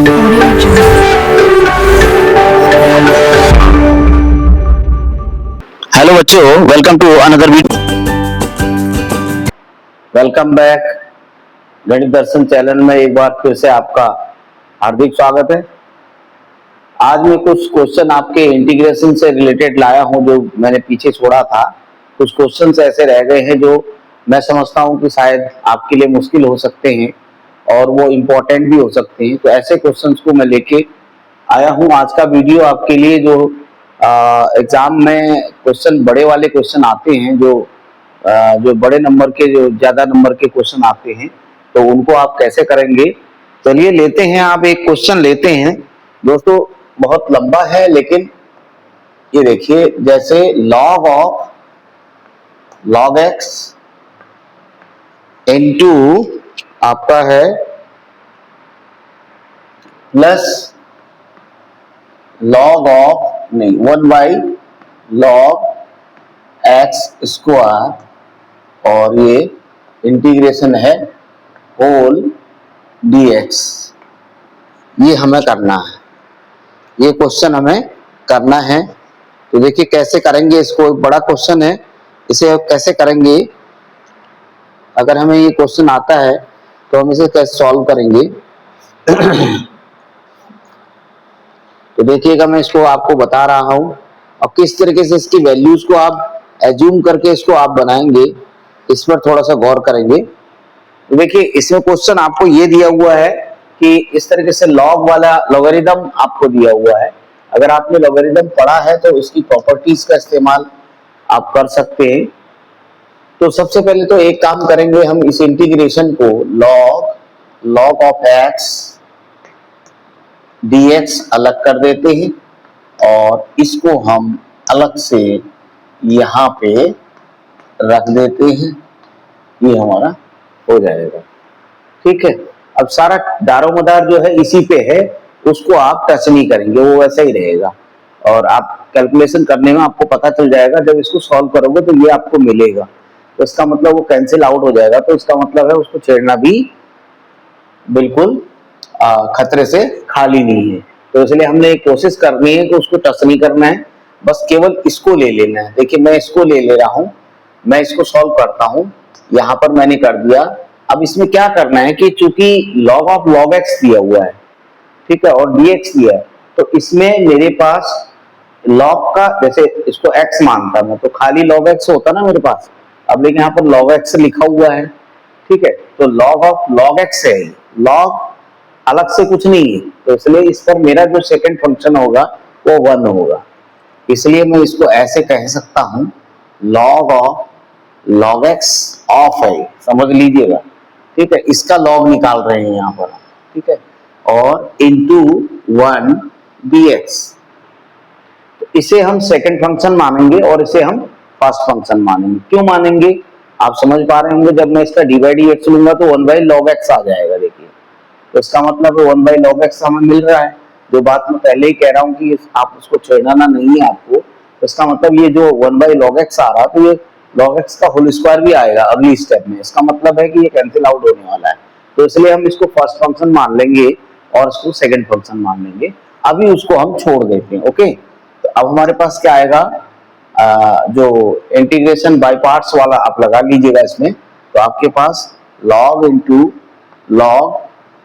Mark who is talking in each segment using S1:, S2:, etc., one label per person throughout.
S1: Hello बच्चों, welcome to another video. Welcome back. Ganit Darshan channel में एक बार फिर से आपका हार्दिक स्वागत है। आज मैं कुछ क्वेश्चन आपके इंटीग्रेशन से रिलेटेड लाया हूं, जो मैंने पीछे छोड़ा था। कुछ क्वेश्चंस ऐसे रह गए हैं जो मैं समझता हूं कि शायद आपके लिए मुश्किल हो सकते हैं और वो इम्पोर्टेंट भी हो सकते हैं। तो ऐसे क्वेश्चंस को मैं लेके आया हूं। आज का वीडियो आपके लिए जो एग्जाम में क्वेश्चन, बड़े वाले क्वेश्चन आते हैं, जो बड़े नंबर के, जो ज्यादा नंबर के क्वेश्चन आते हैं, तो उनको आप कैसे करेंगे। चलिए लेते हैं, आप एक क्वेश्चन लेते हैं दोस्तों। बहुत लंबा है, लेकिन ये देखिए, जैसे log x इनटू आपका है plus log of 1/log x square, और ये इंटीग्रेशन है होल dx। ये हमें करना है, ये क्वेश्चन हमें करना है। तो देखिए कैसे करेंगे इसको। बड़ा क्वेश्चन है, इसे कैसे करेंगे। अगर हमें ये क्वेश्चन आता है तो हम इसे कैसे सॉल्व करेंगे। तो देखिएगा, मैं इसको आपको बता रहा हूं और किस तरीके से इसकी वैल्यूज को आप एज्यूम करके इसको आप बनाएंगे, इस पर थोड़ा सा गौर करेंगे। तो देखिए, इसमें क्वेश्चन आपको ये दिया हुआ है कि इस तरीके से लॉग वाला लॉगरिदम आपको दिया हुआ है। अगर आपने लॉगरिदम पढ़ा है तो इसकी प्रॉपर्टीज का इस्तेमाल आप कर सकते हैं। तो सबसे पहले तो एक काम करेंगे, हम इस इंटीग्रेशन को log ऑफ x dx अलग कर देते हैं और इसको हम अलग से यहाँ पे रख देते हैं। ये हमारा हो जाएगा, ठीक है। अब सारा दारोमदार जो है इसी पे है, उसको आप टच नहीं करेंगे, वो वैसा ही रहेगा। और आप कैलकुलेशन करने में आपको पता चल जाएगा, जब इसको सॉल्व करोगे तो ये आपको मिलेगा। तो इसका मतलब वो कैंसिल आउट हो जाएगा। तो इसका मतलब है उसको छेड़ना भी बिल्कुल खतरे से खाली नहीं है। तो इसलिए हमने एक कोशिश करनी है कि उसको टच नहीं करना है, बस केवल इसको ले लेना है। देखिए, मैं इसको ले ले रहा हूं, मैं इसको सॉल्व करता हूं। यहां पर मैंने कर दिया। अब इसमें क्या करना है कि चूंकि log ऑफ log x दिया हुआ है, ठीक है, और dx दिया है, तो इसमें मेरे पास log का, जैसे इसको x मानता मैं, तो खाली log x होता ना मेरे पास। अब लेकिन यहाँ पर log x लिखा हुआ है, ठीक है, तो log ऑफ log x है, log अलग से कुछ नहीं है। तो इसलिए इस पर मेरा जो सेकंड फंक्शन होगा वो 1 होगा। इसलिए मैं इसको ऐसे कह सकता हूं, log of log x of है, समझ लीजिएगा, ठीक है। इसका log निकाल रहे हैं यहाँ पर, ठीक है, और इंटू 1 dx। तो इसे हम सेकंड फंक्शन मानेंगे और इसे हम फर्स्ट फंक्शन मानेंगे। क्यों मानेंगे, आप समझ पा रहे होंगे। जब मैं इसका dy/dx लूंगा तो 1/log x आ जाएगा। देखिए, तो इसका मतलब 1/log x हमें मिल रहा है। जो बात मैं पहले ही कह रहा हूं कि आप उसको छेड़ना नहीं है आपको। तो इसका मतलब ये जो 1/log x आ रहा, तो ये log x का होल स्क्वायर भी आएगा अगली स्टेप में। इसका मतलब है कि ये कैंसिल आउट होने वाला है। तो इसलिए हम इसको फर्स्ट फंक्शन मान लेंगे और इसको सेकंड फंक्शन मान लेंगे। अभी उसको हम छोड़ देते हैं, ओके। तो अब हमारे पास क्या आएगा, जो इंटीग्रेशन बाय पार्ट्स वाला आप लगा लीजिएगा इसमें। तो आपके पास log into log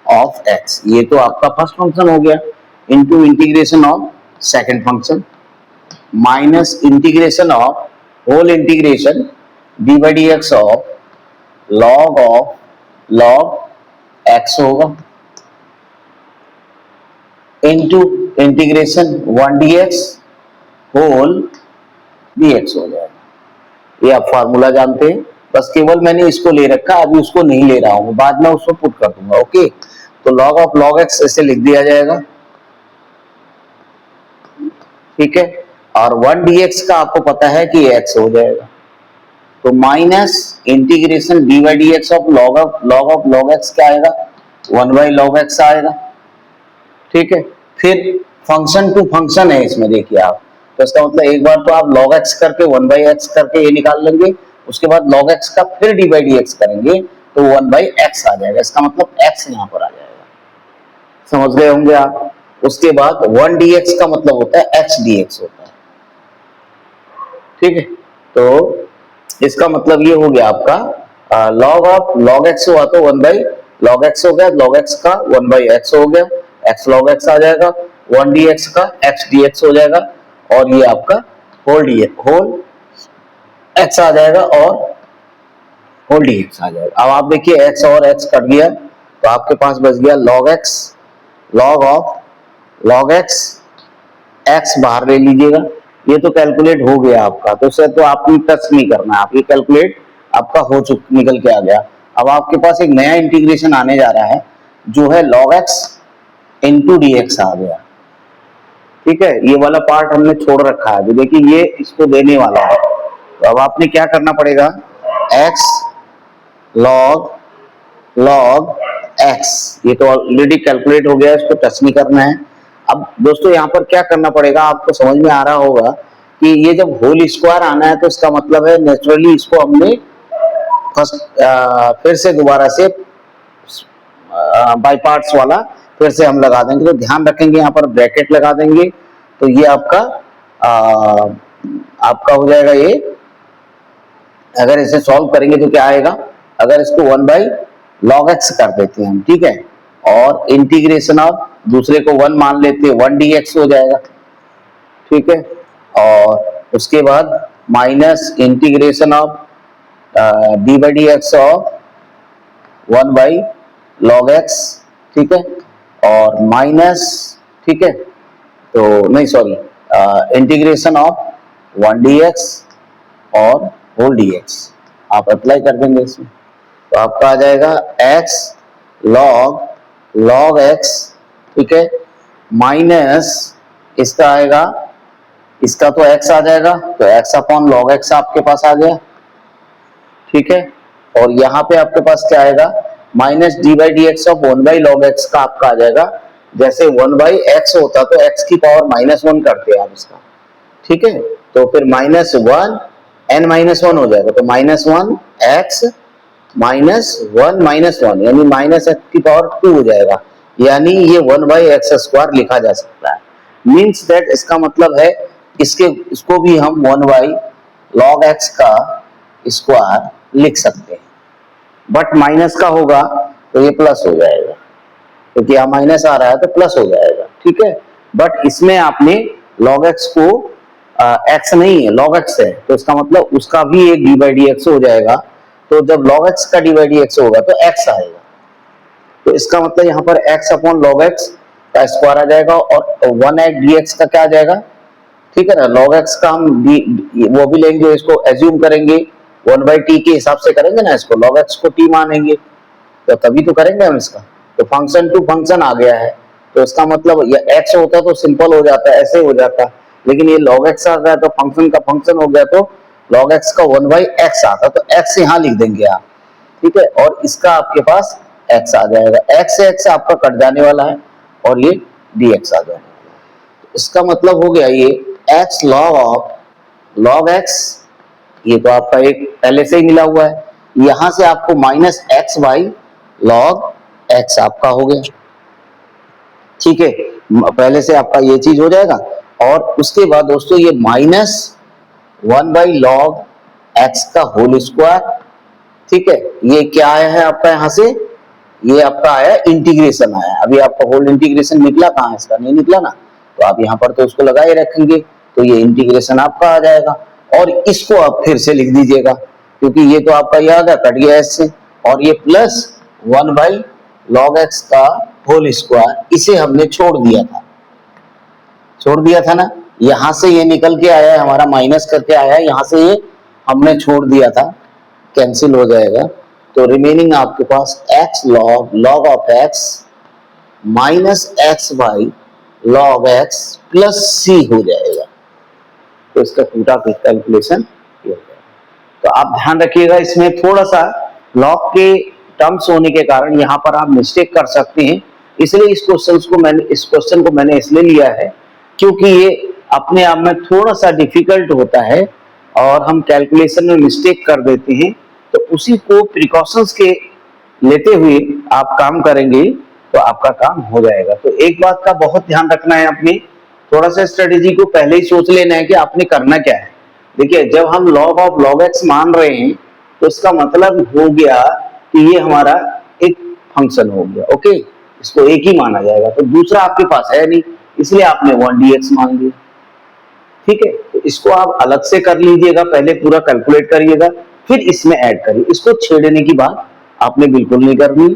S1: of x, ये तो आपका फर्स्ट फंक्शन हो गया, into integration of second function, minus integration of whole integration dy/dx of log x होगा, into integration 1 dx whole dx हो जाएगा। ये आप फार्मूला जानते हैं, बस केवल मैंने इसको ले रखा, अभी उसको नहीं ले रहा हूं, बाद में उसको पुट कर दूंगा, ओके। तो log ऑफ log x ऐसे लिख दिया जाएगा, ठीक है। और 1 dx का आपको पता है कि x हो जाएगा, तो minus integration dy/dx of log x क्या आएगा, 1/log x आएगा, ठीक है। फिर फंक्शन टू फंक्शन है इसमें, देखिए आप। तो इसका मतलब एक बार तो आप log x करके 1/x करके ये निकाल लेंगे, उसके बाद log x का फिर dy/dx करेंगे तो 1/x आ जाएगा। इसका मतलब x यहाँ पर आ जाएगा, समझ गए होंगे आप। उसके बाद 1 dx का मतलब होता है x dx होता है, ठीक है। तो इसका मतलब ये हो गया आपका log ऑफ log x हुआ तो 1 बाई log x हो गया, log x का 1 बाई x हो गया, x log x आ जाएगा, 1 dx का x dx हो जाएगा, और ये आपका होल x आ जाएगा और होल dx आ जाएगा। अब आप देखिए x और x कट गया तो आपके पास बच गया log x, log of log x, x बाहर ले लीजिएगा, ये तो कैलकुलेट हो गया आपका, तो सर तो आपको टच नहीं करना है, आप ये कैलकुलेट आपका हो चुका, निकल के आ गया। अब आपके पास एक नया इंटीग्रेशन आने जा रहा है जो है log x इंटू dx आ गया, ठीक है। ये वाला पार्ट हमने छोड़ रखा है, देखिए ये इसको देने वाला है। तो अब आपने क्या करना पड़ेगा, x log x, ये तो ऑलरेडी कैलकुलेट हो गया, इसको टच नहीं करना है। अब दोस्तों यहाँ पर क्या करना पड़ेगा, आपको समझ में आ रहा होगा कि ये जब होल स्क्वायर आना है तो इसका मतलब है नेचुरली इसको हमने फर्स्ट फिर से दोबारा से बाय पार्ट्स वाला फिर से हम लगा देंगे। तो ध्यान रखेंगे यहाँ पर ब्रैकेट लगा देंगे, तो ये आपका हो जाएगा ये। अगर इसे सॉल्व करेंगे तो क्या आएगा, अगर इसको 1 बाई log x कर देते हैं हम, ठीक है, और इंटीग्रेशन ऑफ दूसरे को 1 मान लेते हैं, 1 dx हो जाएगा, ठीक है, और उसके बाद minus integration of D by d x of 1 by log x, ठीक है, और माइनस, ठीक है, तो नहीं सॉरी, इंटीग्रेशन ऑफ 1 dx और होल dx आप अप्लाई कर देंगे इसमें, तो आपका आ जाएगा x log x, ठीक है, माइनस इसका आएगा, इसका तो x आ जाएगा, तो x अपॉन log x आपके पास आ गया, ठीक है, और यहाँ पे आपके पास क्या आएगा, minus D by d x of 1 by log x का आपका आ जाएगा, जैसे 1 बाई x होता तो x की पावर -1 करते हैं आप इसका, ठीक है, तो फिर -1 n-1 हो जाएगा, तो -1 x -1 -1 यानी -x की पावर 2 हो जाएगा, यानी ये 1 बाई एक्स स्क्वायर लिखा जा सकता है। मीन्स दैट इसका मतलब है इसको भी हम 1 बाई log x का स्क्वायर लिख सकते हैं, बट माइनस का होगा तो ये प्लस हो जाएगा, क्योंकि यहाँ माइनस आ रहा है तो प्लस हो जाएगा, ठीक है। बट इसमें आपने log x को x नहीं है log x है, तो इसका मतलब उसका भी एक डी बाई डी एक्स हो जाएगा, तो जब log x का डी बाई डी एक्स होगा तो x आएगा, तो इसका मतलब यहाँ पर x अपॉन log x का स्क्वायर आ जाएगा, और 1 dx का क्या आ जाएगा, ठीक है ना, log x का हम वो भी लेंगे, इसको एज्यूम करेंगे 1 बाई टी के हिसाब से करेंगे ना, इसको log x को t मानेंगे, तो तभी तो करेंगे हम इसका, तो फंक्शन टू फंक्शन आ गया है, तो इसका मतलब ये x होता तो सिंपल हो जाता, ऐसे हो जाता, लेकिन ये log x आ गया तो फंक्शन का फंक्शन हो गया, तो log x का 1 बाई x आता, तो x यहाँ लिख देंगे आप, ठीक है, और इसका आपके पास x आ जाएगा, x से x आपका कट जाने वाला है और ये dx आ जाएगा, इसका मतलब हो गया ये x log x, ये तो आपका एक पहले से ही मिला हुआ है, यहां से आपको -x बाई log x आपका हो गया, ठीक है, पहले से आपका ये चीज हो जाएगा, और उसके बाद दोस्तों ये -1 बाई log x का होल स्क्वायर, ठीक है, ये क्या आया है आपका यहाँ से, ये आपका आया इंटीग्रेशन आया, अभी आपका होल इंटीग्रेशन निकला कहाँ है, इसका नहीं निकला ना, तो आप यहाँ पर तो उसको लगाए रखेंगे, तो ये इंटीग्रेशन आपका आ जाएगा, और इसको आप फिर से लिख दीजिएगा, क्योंकि ये तो आपका याद है कट गया इससे, और ये प्लस 1 बाई log x का होल स्क्वायर, इसे हमने छोड़ दिया था ना, यहां से ये निकल के आया है हमारा, माइनस करके आया है, यहां से ये हमने छोड़ दिया था, कैंसिल हो जाएगा, तो रिमेनिंग आपके पास x log of x minus x by log x plus c हो जाएगा, तो इसका पूरा कैलकुलेशन ये हो जाएगा। तो आप ध्यान रखिएगा, इसमें थोड़ा सा log के टर्म्स होने के कारण यहाँ पर आप मिस्टेक कर सकते हैं, इसलिए इस क्वेश्चन को मैंने इसलिए लिया है क्योंकि ये अपने आप में थोड़ा सा डिफिकल्ट होता है और हम कैलकुलेशन में मिस्टेक कर देते हैं, तो उसी को प्रिकॉशंस के लेते हुए आप काम करेंगे तो आपका काम हो जाएगा। तो एक बात का बहुत ध्यान रखना है, अपनी थोड़ा सा स्ट्रेटेजी को पहले ही सोच लेना है कि आपने करना क्या है। देखिए, जब हम log ऑफ log x मान रहे हैं तो इसका मतलब हो गया कि ये हमारा एक फंक्शन हो गया। ओके, इसको एक ही माना जाएगा, तो दूसरा आपके पास है नहीं, इसलिए आपने 1dx मान लिया। ठीक है, तो इसको आप अलग से कर लीजिएगा, पहले पूरा कैलकुलेट करिएगा, फिर इसमें ऐड करिए। इसको छेड़ने की बात आपने बिल्कुल नहीं करनी,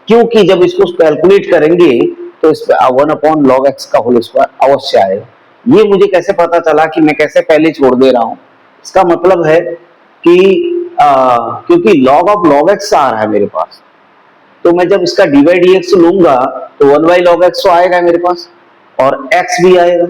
S1: क्योंकि जब इसको कैलकुलेट करेंगे तो इस पर 1/log x का होल स्क्वायर अवश्य आएगा। ये मुझे कैसे पता चला कि मैं कैसे पहले छोड़ दे रहा हूं? इसका मतलब है कि क्योंकि log ऑफ log x आ रहा है मेरे पास, तो मैं जब इसका dy dx लूंगा तो 1/log x तो आएगा मेरे पास, और x भी आएगा।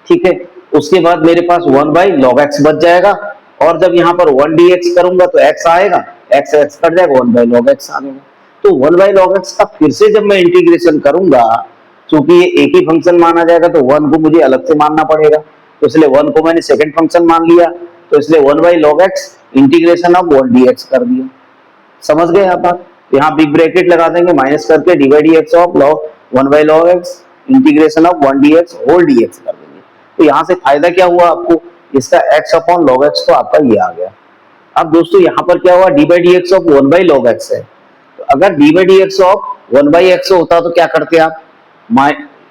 S1: ठीक है, उसके बाद मेरे पास 1/log x बच जाएगा, और जब यहाँ पर 1dx करूंगा तो x आएगा, x x कट जाएगा, 1/log x आ जाएगा। तो 1/log x का फिर से जब मैं इंटीग्रेशन करूंगा, क्योंकि ये एक ही फंक्शन माना जाएगा तो 1 को मुझे अलग से मानना पड़ेगा, तो इसलिए 1 को मैंने सेकंड फंक्शन मान लिया, तो इसलिए 1/log x integration of 1dx कर दिया। समझ गए आप? यहाँ बिग ब्रैकेट लगा देंगे, माइनस करके dy dx of log 1/log x integration of 1dx whole dx कर देंगे। तो यहाँ से फायदा क्या हुआ आपको? इसका x अपॉन log x तो आपका ये आ गया। अब दोस्तों यहाँ पर क्या हुआ? dy dx of 1/log x है, तो अगर dy dx ऑफ 1/x होता तो क्या करते आप?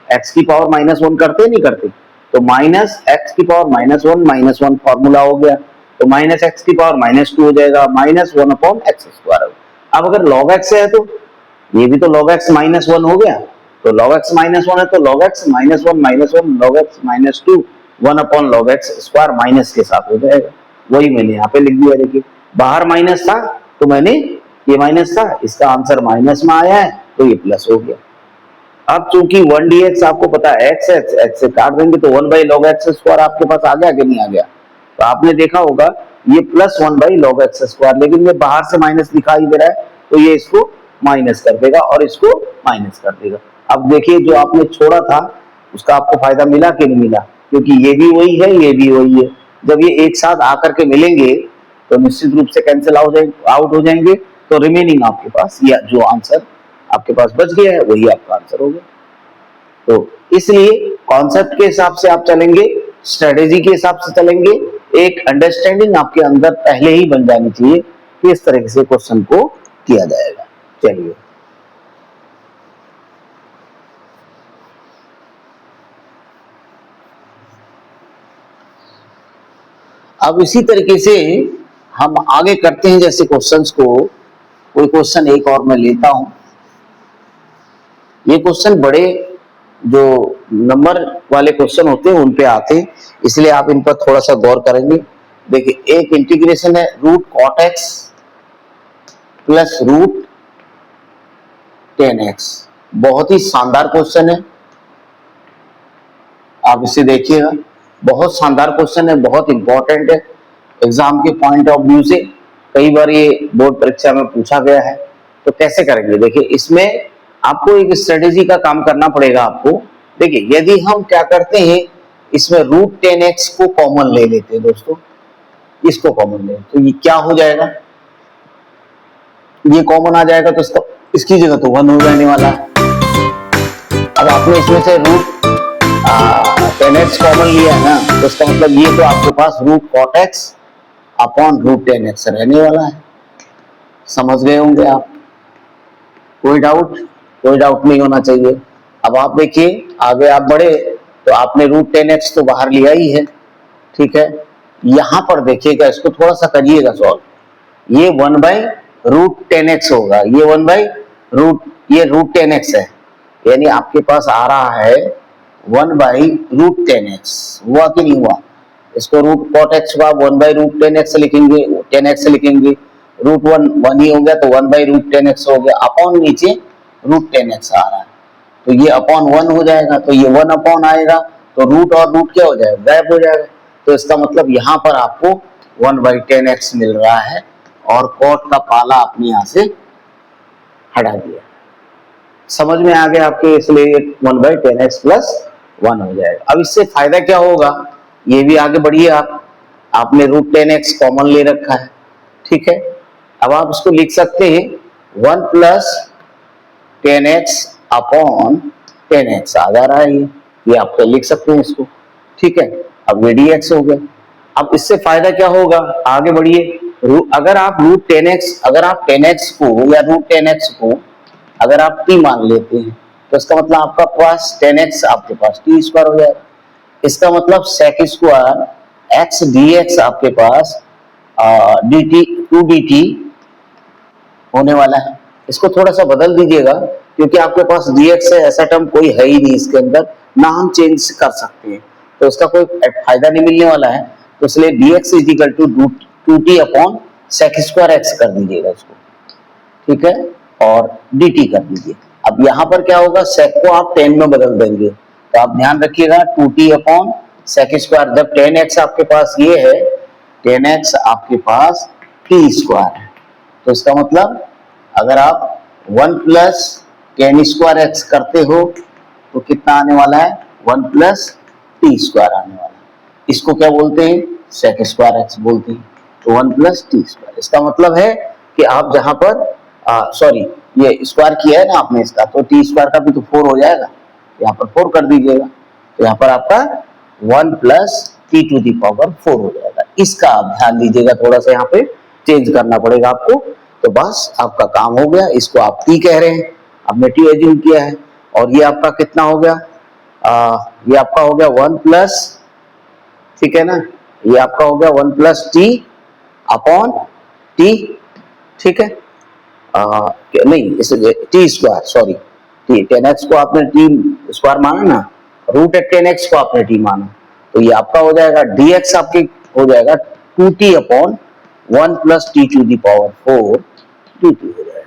S1: x की पावर -1 करते नहीं करते? तो माइनस एक्स की पावर -1 फॉर्मूला हो गया, तो माइनस एक्स की पावर -2 हो जाएगा, -1/x²। अब अगर log x है तो ये भी तो log x -1 हो गया, तो log x -1 है तो log x -1 log x -2 1/log x² minus के साथ हो जाएगा। वही मैंने यहाँ पे लिख दिया। देखिए, बाहर माइनस था तो मैंने ये माइनस था, इसका आंसर माइनस में आया है तो ये प्लस हो गया। अब चूंकि 1dx आपको पता है x है, x से काट देंगे तो 1/log x² आपके पास आ गया कि नहीं आ गया? तो आपने देखा होगा ये प्लस 1/log x², लेकिन ये बाहर से माइनस दिखाई दे रहा है तो ये इसको माइनस कर देगा और इसको माइनस कर देगा। अब देखिए, जो आपने छोड़ा था उसका आपको फायदा मिला कि नहीं मिला? क्योंकि ये भी वही है, ये भी वही है। जब ये एक साथ आकर के मिलेंगे तो निश्चित रूप से कैंसिल आउट हो जाएंगे, तो रिमेनिंग आपके पास या जो आंसर आपके पास बच गया है वही आपका आंसर हो गया। तो इसलिए कॉन्सेप्ट के हिसाब से आप चलेंगे, स्ट्रेटेजी के हिसाब से चलेंगे, एक अंडरस्टैंडिंग आपके अंदर पहले ही बन जानी चाहिए कि इस तरह से क्वेश्चन को किया जाएगा। चलिए, अब इसी तरीके से हम आगे करते हैं। जैसे क्वेश्चंस को, कोई क्वेश्चन एक और मैं लेता हूं। ये क्वेश्चन बड़े जो नंबर वाले क्वेश्चन होते हैं उन पे आते हैं, इसलिए आप इन पर थोड़ा सा गौर करेंगे। देखिए, एक इंटीग्रेशन है √cot x प्लस √10x। बहुत ही शानदार क्वेश्चन है, आप इसे देखिएगा। बहुत शानदार क्वेश्चन है, बहुत इंपॉर्टेंट है एग्जाम के पॉइंट ऑफ व्यू से। कई बार ये बोर्ड परीक्षा में पूछा गया है। तो कैसे करेंगे? देखिए, इसमें आपको एक स्ट्रेटेजी का काम करना पड़ेगा आपको। देखिए, यदि हम क्या करते हैं, इसमें √10x को कॉमन ले लेते हैं दोस्तों, इसको कॉमन ले, तो ये क्या हो जाएगा? ये कॉमन आ जाएगा, तो इसकी जगह तो 1 हो जाने वाला है। अब आपने इसमें से √10x कॉमन लिया है ना, तो इसका मतलब ये तो आपके पास √cot x अपॉन √10x रहने वाला है। समझ गए होंगे आप? कोई डाउट? कोई डाउट नहीं होना चाहिए। अब आप देखिए, आगे आप बढ़े तो आपने √10x तो बाहर लिया ही है, ठीक है। यहां पर देखिएगा, इसको थोड़ा सा करिएगा सॉल्व। ये 1/√10x होगा, ये √10x है, यानी आपके पास आ रहा है 1/√10x। हुआ कि नहीं हुआ? इसको √cot x का 1/√10x लिखेंगे, 10x लिखेंगे, √1 ही हो गया तो 1/√10x हो गया, अपॉन नीचे √10x आ रहा है, तो ये अपॉन 1 हो जाएगा, तो ये 1 अपॉन आएगा, तो रूट और रूट क्या हो जाएगा? गायब हो जाएगा। तो इसका मतलब यहाँ पर आपको 1/10x मिल रहा है, और cot का पाला आपने यहाँ से हटा दिया। समझ में आ गया आपके? इसलिए 1/10x प्लस 1 हो जाएगा। अब इससे फायदा क्या होगा, ये भी आगे बढ़िए आप। आपने √10x कॉमन ले रखा है, ठीक है। अब आप उसको लिख सकते हैं 1 प्लस 10x अपॉन 10x आ जा रहा है। ये आप तो लिख सकते हैं इसको, ठीक है। अब ये dx हो गया। अब इससे फायदा क्या होगा, आगे बढ़िए। अगर आप रूट 10x, अगर आप 10x को या रूट 10x को अगर आप t मान लेते हैं तो इसका मतलब आपका पास 10x आपके पास t स्क्वायर हो जाएगा। इसका मतलब sec स्क्वायर x dx आपके पास dt 2dt होने वाला है। इसको थोड़ा सा बदल दीजिएगा क्योंकि आपके पास dx है, ऐसा टर्म कोई है ही नहीं इसके अंदर, ना हम चेंज कर सकते हैं, तो इसका कोई फायदा नहीं मिलने वाला है। तो इसलिए dx is equal to 2t upon sec square x कर दीजिएगा इसको, ठीक है, और dt कर दीजिए। अब यहाँ पर क्या होगा, sec को आप 10 में बदल देंगे, तो आप ध्यान रखिएगा 2t अपॉन sec स्क्वायर, जब 10x आपके पास ये है, 10x आपके पास t स्क्वायर है, तो इसका मतलब अगर आप 1 प्लस टेन स्क्वायर एक्स करते हो तो कितना आने वाला है, 1 प्लस टी स्क्वायर आने वाला है। इसको क्या बोलते हैं, सेक स्क्वायर एक्स बोलते हैं। तो 1 प्लस टी स्क्वायर, इसका मतलब है कि आप जहां पर सॉरी ये स्क्वायर किया है ना आपने इसका, तो टी स्क्वायर का भी तो 4 हो जाएगा, यहाँ पर 4 कर दीजिएगा, तो यहाँ पर आपका 1 plus t to the power 4 हो जाएगा। इसका आप ध्यान दीजिएगा, थोड़ा सा यहाँ पे चेंज करना पड़ेगा आपको, तो बस आपका काम हो गया। इसको आप टी कह रहे हैं, आपने टी एज्यूम किया है, और ये आपका कितना हो गया, ये आपका हो गया 1 प्लस, ठीक है ना, ये आपका हो गया 1 प्लस टी अपॉन टी, ठीक है, नहीं इसे T square, sorry T 10x को आपने टी स्क्वायर माना ना, रूट 10x को आपने टी माना, तो ये आपका हो जाएगा dx आपके हो जाएगा 2t upon 1 plus t to the power 4 dt हो जाएगा।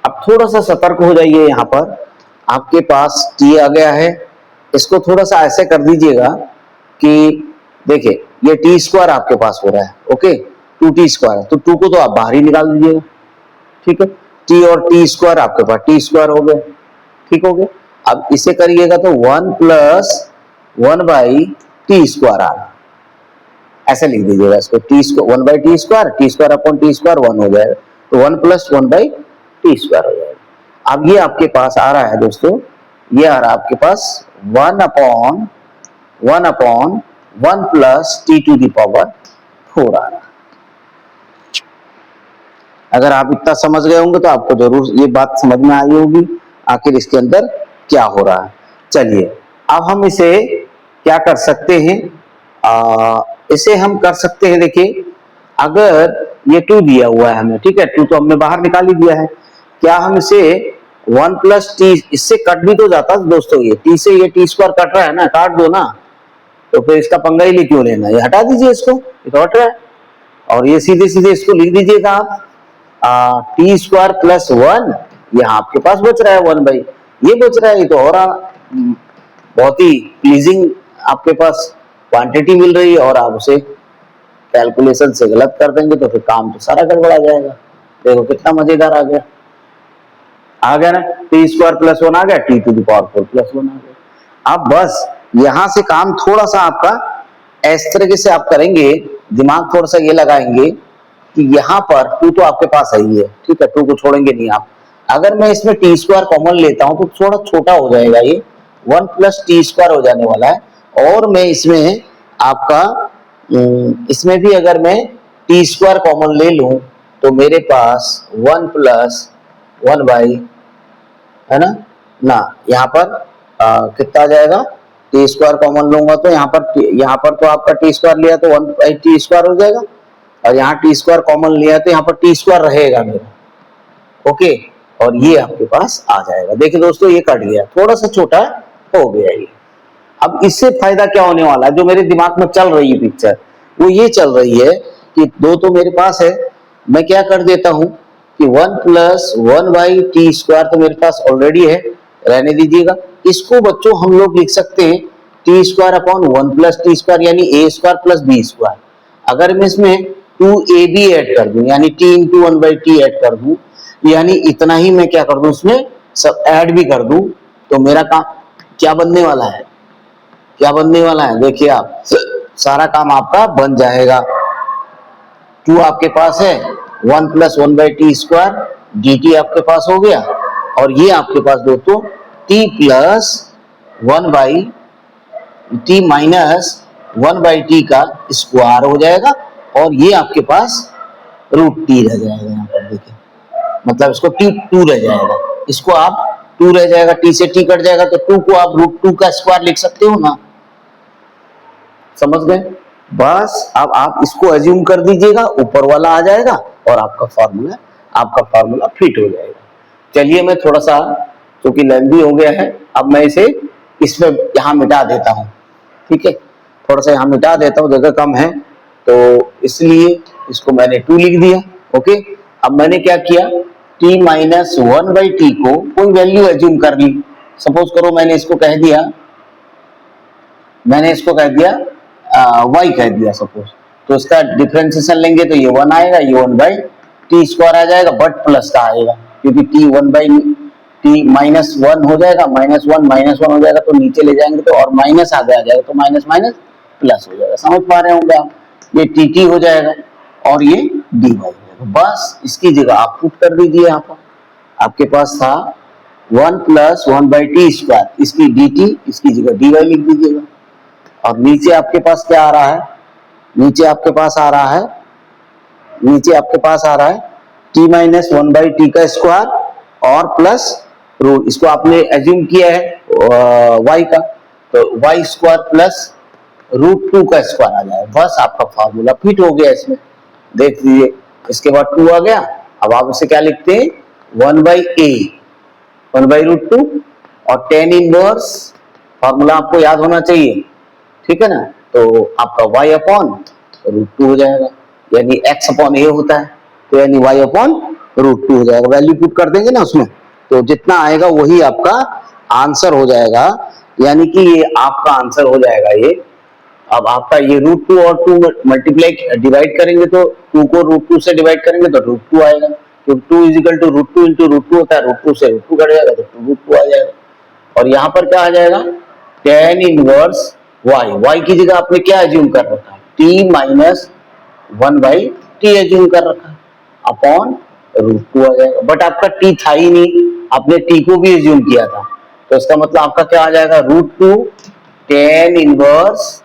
S1: अब थोड़ा सा सतर्क हो जाइए, यहाँ पर आपके पास t आ गया है, इसको थोड़ा सा ऐसे कर दीजिएगा कि देखिए ये टी स्क्वायर आपके पास हो रहा है, ओके, 2t स्क्वायर, तो 2 को तो आप बाहर ही निकाल दीजिएगा, ठीक है, t और टी स्क्वायर आपके पास टी स्क्वायर हो गया, ठीक हो गया। अब इसे करिएगा तो 1 प्लस 1 बाई टी स्क्वायर आ रहा, ऐसे लिख दीजिएगा इसको, T square 1 by T square upon T square 1 हो जाएगा, तो 1 प्लस 1 बाई टी स्क्वायर हो जाएगा। अब ये आपके पास आ रहा है दोस्तों, ये आ रहा है आपके पास 1 upon 1 plus t to the power 4 आ रहा है। अगर आप इतना समझ गए होंगे तो आपको जरूर ये बात समझ में आई होगी आखिर इसके अंदर क्या हो रहा है। चलिए अब हम इसे क्या कर सकते हैं, इसे हम कर सकते हैं, देखिए अगर ये 2 दिया हुआ है हमें, ठीक है, 2 तो हमने बाहर निकाल ही दिया है, क्या हम इसे 1 प्लस टी, इससे कट भी तो जाता है दोस्तों, ये टी से ये टी स्क्वायर कट रहा है ना, काट दो ना, तो फिर इसका पंगा ही क्यों लेना, ये हटा दीजिए इसको, ये कट रहा है, और ये सीधे सीधे इसको लिख दीजिएगा आप टी स्क्वायर प्लस 1, यहाँ आपके पास बच रहा है 1 बाई, ये बच रहा है, ये तो और बहुत ही प्लीजिंग आपके पास क्वांटिटी मिल रही है, और आप उसे कैलकुलेशन से गलत कर देंगे तो फिर काम तो सारा गड़बड़ा जाएगा। देखो कितना मजेदार आ गया ना, टी स्क्वायर प्लस 1 आ गया, t to the power 4 plus 1 आ गया। अब बस यहां से काम थोड़ा सा आपका इस तरीके से आप करेंगे, दिमाग थोड़ा सा ये लगाएंगे कि यहाँ पर 2 तो आपके पास है ही है, ठीक है, 2 को छोड़ेंगे नहीं आप, अगर मैं इसमें टी स्क्वायर कॉमन लेता हूं तो थोड़ा छोटा हो जाएगा, ये 1 प्लस टी स्क्वायर हो जाने वाला है, और मैं इसमें आपका इसमें भी अगर मैं टी स्क्वायर कॉमन ले लूं तो मेरे पास 1 प्लस 1 बाई, है ना यहाँ पर कितना आ जाएगा, टी स्क्वायर कॉमन लूंगा तो यहाँ पर तो आपका टी स्क्वायर लिया तो 1 बाई टी स्क्वायर हो जाएगा, और यहाँ टी स्क्वायर कॉमन लिया तो यहाँ पर टी स्क्वायर रहेगा मेरा, ओके, और ये आपके पास आ जाएगा। देखिए दोस्तों ये कट गया, थोड़ा सा छोटा हो गया ये। अब इससे फायदा क्या होने वाला है, जो मेरे दिमाग में चल रही है पिक्चर वो ये चल रही है कि 2 तो मेरे पास है, मैं क्या कर देता हूं कि 1 प्लस 1 बाई टी स्क्वायर तो मेरे पास ऑलरेडी है, रहने दीजिएगा, इसको बच्चों हम लोग लिख सकते हैं T square upon 1 plus T square, यानी ए स्क्वायर प्लस बी स्क्वायर। अगर मैं इसमें 2ab ऐड कर दूं, यानी T into 1 by T add कर दूं, यानी इतना ही मैं क्या कर दूं उसमें सब ऐड भी कर दूं, तो मेरा काम क्या बनने वाला है, क्या बनने वाला है, देखिए आप सारा काम आपका बन जाएगा। 2 आपके पास है, 1 plus 1 by T square D T आपके पास हो गया, और ये आपके पास दोस्तों t plus 1/t minus 1/t का स्क्वायर हो जाएगा, और ये आपके पास रूट टी रह जाएगा। यहाँ पर देखिए, मतलब इसको टू रह जाएगा, इसको आप टू रह जाएगा, टी से टी कट जाएगा तो टू को आप रूट टू का स्क्वायर लिख सकते हो ना, समझ गए। बस अब आप इसको एज्यूम कर दीजिएगा, ऊपर वाला आ जाएगा और आपका फार्मूला फिट हो जाएगा। चलिए मैं थोड़ा सा, क्योंकि लेंथी हो गया है, अब मैं इसे इसमें यहाँ मिटा देता हूँ, ठीक है, थोड़ा सा यहाँ मिटा देता हूँ, जगह कम है तो इसलिए इसको मैंने 2 लिख दिया। ओके, अब मैंने क्या किया, t माइनस 1/t को कोई वैल्यू एज्यूम कर ली। सपोज करो मैंने इसको कह दिया y कह दिया सपोज, तो इसका डिफरेंशिएशन लेंगे तो ये 1 आएगा, ये 1/t स्क्वायर आ जाएगा, बट प्लस का आएगा क्योंकि t 1/t माइनस 1 हो जाएगा, माइनस वन हो जाएगा, तो नीचे ले जाएंगे तो और माइनस आगे आ जाएगा, तो माइनस माइनस प्लस हो जाएगा। समझ पा रहे होंगे आप, ये tt हो जाएगा और ये dy हो जाएगा। बस इसकी जगह आप पुट कर दीजिए, यहाँ पर आपके पास था 1 प्लस 1/t स्क्वायर, इसकी dt, इसकी जगह dy लिख दीजिएगा। और नीचे आपके पास क्या आ रहा है, नीचे आपके पास आ रहा है t माइनस 1/t का स्क्वायर और प्लस रूट, इसको आपने एज्यूम किया है y का, तो y स्क्वायर प्लस रूट 2 का स्क्वायर आ जाएगा। बस आपका फार्मूला फिट हो गया इसमें, देख लीजिए, इसके बाद 2 आ गया। अब आप इसे क्या लिखते हैं, 1/√2 और tan इनवर्स, फार्मूला आपको याद होना चाहिए, ठीक है ना, तो आपका y अपॉन √2 हो जाएगा, यानी x अपॉन a होता है, तो यानी y अपॉन √2 हो जाएगा। वैल्यू पुट कर देंगे ना उसमें, तो जितना आएगा वही आपका आंसर हो जाएगा, यानी कि ये आपका आंसर हो जाएगा ये। अब आपका ये √2 और 2 मल्टीप्लाई डिवाइड करेंगे तो 2 को √2 से डिवाइड करेंगे तो √2 आएगा, क्योंकि 2 इज इक्वल टू √2 इंटू √2 होता है, √2 से √2 कट जाएगा तो √2 आ जाएगा। और यहाँ पर क्या आ जाएगा, tan इनवर्स y की जगह आपने क्या एज्यूम कर रखा है, t माइनस 1/t एज्यूम कर रखा है, अपॉन √2 आ जाएगा। बट आपका t था ही नहीं, आपने t को भी एज्यूम किया था, तो इसका मतलब आपका क्या आ जाएगा, √2 tan इनवर्स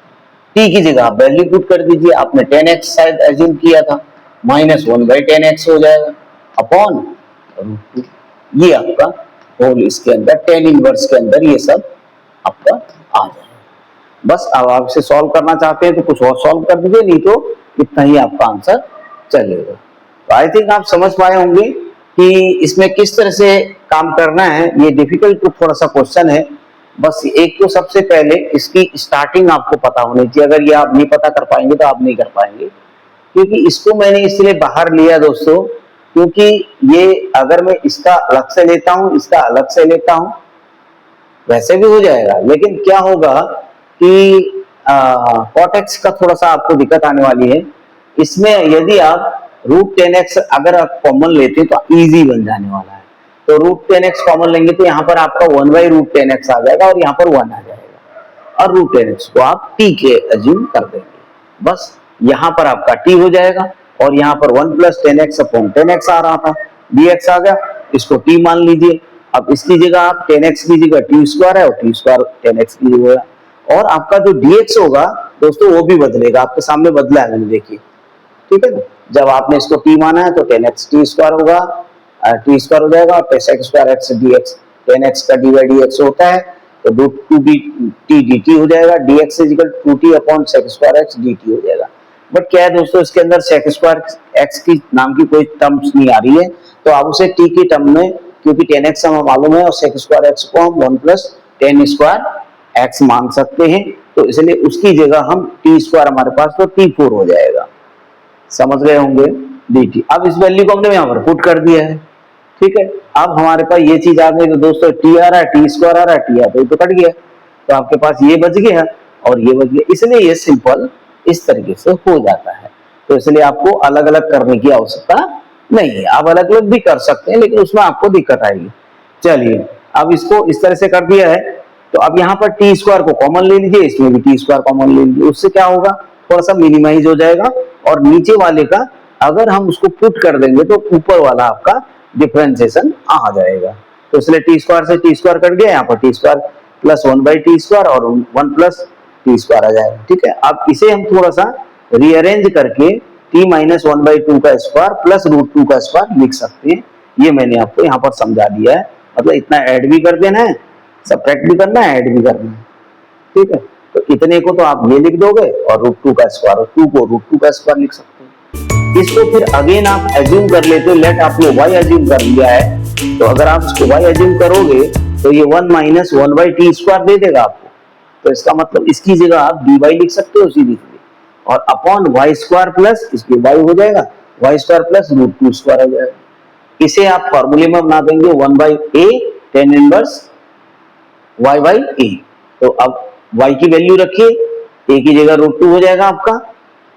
S1: t की जगह आप वैल्यू पुट कर दीजिए, आपने tan x शायद एज्यूम किया था, माइनस 1/tan x हो जाएगा, अपॉन √2। ये आपका होल, इसके अंदर tan इनवर्स के अंदर ये सब आपका आ जाएगा। बस अब आप इसे सॉल्व करना चाहते हैं तो कुछ और सॉल्व कर दीजिए, नहीं तो इतना ही आपका आंसर चलेगा। तो आई थिंक आप समझ पाए होंगे कि इसमें किस तरह से काम करना है। ये डिफिकल्ट तो थोड़ा सा क्वेश्चन है, बस एक तो सबसे पहले इसकी स्टार्टिंग आपको पता होनी चाहिए। अगर ये आप नहीं पता कर पाएंगे तो आप नहीं कर पाएंगे, क्योंकि इसको मैंने इसलिए बाहर लिया दोस्तों, क्योंकि ये अगर मैं इसका अलग से लेता हूं, इसका अलग से लेता हूं, वैसे भी हो जाएगा, लेकिन क्या होगा कि cot x का थोड़ा सा आपको दिक्कत आने वाली है। इसमें यदि आप √10x अगर आप कॉमन लेते हैं तो इजी बन जाने वाला है, तो √10x कॉमन लेंगे तो यहाँ पर आपका 1/√10x आ जाएगा और यहाँ पर 1 आ जाएगा, और √10x को आप t के एज्यूम कर देंगे। बस यहाँ पर आपका t हो जाएगा और यहाँ पर 1 प्लस 10x अपॉन 10x आ रहा था, dx आ गया, इसको t मान लीजिए। अब इसकी जगह आप 10x की जगह t स्क्वायर है और t स्क्वायर 10x की जगह, और आपका जो dx होगा दोस्तों वो भी बदलेगा, आपके सामने बदला है मैंने, देखिए, ठीक है ना। जब आपने इसको t माना है तो 10x t स्क्वायर होगा, t स्क्वायर हो जाएगा, और sec square x dx, 10x का dy/dx होता है तो √2t dt हो जाएगा, dx is equal to 2t upon sec square x dt हो जाएगा। बट क्या है दोस्तों, इसके अंदर sec स्क्वायर x की नाम की कोई टर्म्स नहीं आ रही है, तो आप उसे t की टर्म में, क्योंकि 10x हमें मालूम है और sec स्क्वायर x को हम 1 प्लस 10 स्क्वायर x मान सकते हैं, तो इसलिए उसकी जगह हम t स्क्वायर हमारे पास तो t4 हो जाएगा। समझ गए होंगे dt। अब इस वैल्यू को हमने यहाँ पर पुट कर दिया है, ठीक है। अब हमारे पास ये चीज आ गई, तो दोस्तों t आ रहा है, t स्क्वायर आ रहा है, t आ तो कट गया, तो आपके पास ये बच गया और ये बच गया, इसलिए ये सिंपल इस तरीके से हो जाता है। तो इसलिए आपको अलग अलग करने की आवश्यकता नहीं है, आप अलग अलग भी कर सकते हैं, लेकिन उसमें आपको दिक्कत आएगी। चलिए अब इसको इस तरह से कर दिया है, तो अब यहाँ पर टी स्क्वायर को कॉमन ले लीजिए, इसमें भी टी स्क्वायर कॉमन ले लीजिए, उससे क्या होगा, थोड़ा सा मिनिमाइज हो जाएगा, और नीचे वाले का अगर हम उसको पुट कर देंगे तो ऊपर वाला आपका डिफरेंशिएशन आ जाएगा। तो इसलिए टी स्क्वायर से टी स्क्वायर कट गया, यहाँ पर टी स्क्वायर प्लस 1/t² और 1 प्लस टी स्क्वायर आ जाएगा। ठीक है, अब इसे हम थोड़ा सा रीअरेंज करके t माइनस 1/2 का स्क्वायर प्लस √2 का स्क्वायर लिख सकते हैं। ये मैंने आपको यहाँ पर समझा दिया है, मतलब इतना ऐड भी कर देना है, सब्ट्रैक्ट भी करना है, ऐड भी करना है। ठीक है, तो इतने को तो आप ये लिख दोगे और √2 का स्क्वायर, और 2 को √2 का स्क्वायर लिख सकते हैं। इसको फिर अगेन आप एज्यूम कर लेते हो, लेट आपने y एज्यूम कर लिया है, तो अगर आप इसको y एज्यूम करोगे तो ये 1 माइनस 1/t² दे देगा आपको। तो इसका मतलब इसकी जगह आप dy लिख सकते हो सीधी, और अपॉन y² प्लस इसकी y हो जाएगा, y² प्लस √2² हो जाएगा। इसे आप फॉर्मूले में बना देंगे 1/a tan इनवर्स y/a। तो अब y की वैल्यू रखिए, a की जगह √2 हो जाएगा आपका,